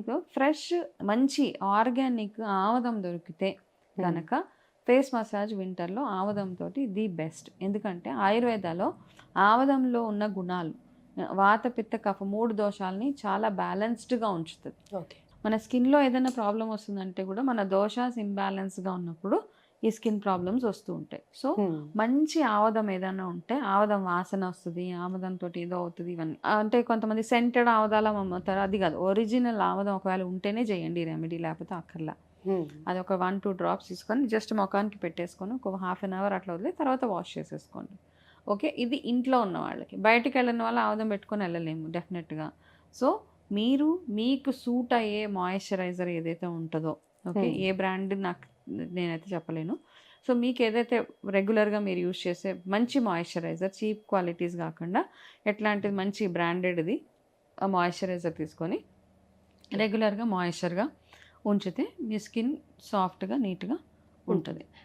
మీకు ఫ్రెష్ మంచి ఆర్గానిక్ ఆముదం దొరికితే కనుక ఫేస్ మసాజ్ వింటర్లో ఆముదంతో ది బెస్ట్. ఎందుకంటే ఆయుర్వేదాలో ఆముదంలో ఉన్న గుణాలు వాత పిత్త కఫ 3 దోషాలని చాలా బ్యాలెన్స్డ్గా ఉంచుతుంది. ఓకే. మన స్కిన్లో ఏదైనా ప్రాబ్లం వస్తుందంటే కూడా మన దోషాస్ ఇంబ్యాలెన్స్గా ఉన్నప్పుడు ఈ స్కిన్ ప్రాబ్లమ్స్ వస్తూ ఉంటాయి. సో మంచి ఆముదం ఏదైనా ఉంటే ఆముదం వాసన వస్తుంది, ఆముదంతో ఏదో అవుతుంది ఇవన్నీ. అంటే కొంతమంది సెంటెడ్ ఆముదాలు అమ్ముతారు, అది కాదు. ఒరిజినల్ ఆముదం ఒకవేళ ఉంటేనే చేయండి ఈ రెమెడీ, లేకపోతే అక్కర్లా. అది ఒక 1-2 డ్రాప్స్ తీసుకొని జస్ట్ ముఖానికి పెట్టేసుకొని ఒక హాఫ్ అన్ అవర్ అట్లా వదిలి తర్వాత వాష్ చేసేసుకోండి. ఓకే, ఇది ఇంట్లో ఉన్న వాళ్ళకి. బయటికి వెళ్ళిన వాళ్ళు ఆముదం పెట్టుకొని వెళ్ళలేము డెఫినెట్గా. సో మీరు మీకు సూట్ అయ్యే మాయిశ్చరైజర్ ఏదైతే ఉంటుందో, ఓకే, ఏ బ్రాండ్ నాకు నేనైతే చెప్పలేను. సో మీకు ఏదైతే రెగ్యులర్గా మీరు యూజ్ చేసే మంచి మాయిశ్చరైజర్, చీప్ క్వాలిటీస్ కాకుండా ఎట్లాంటిది మంచి బ్రాండెడ్ది ఆ మాయిశ్చరైజర్ తీసుకొని రెగ్యులర్గా మాయిశ్చర్గా ఉంచితే మీ స్కిన్ సాఫ్ట్గా నీట్గా ఉంటుంది.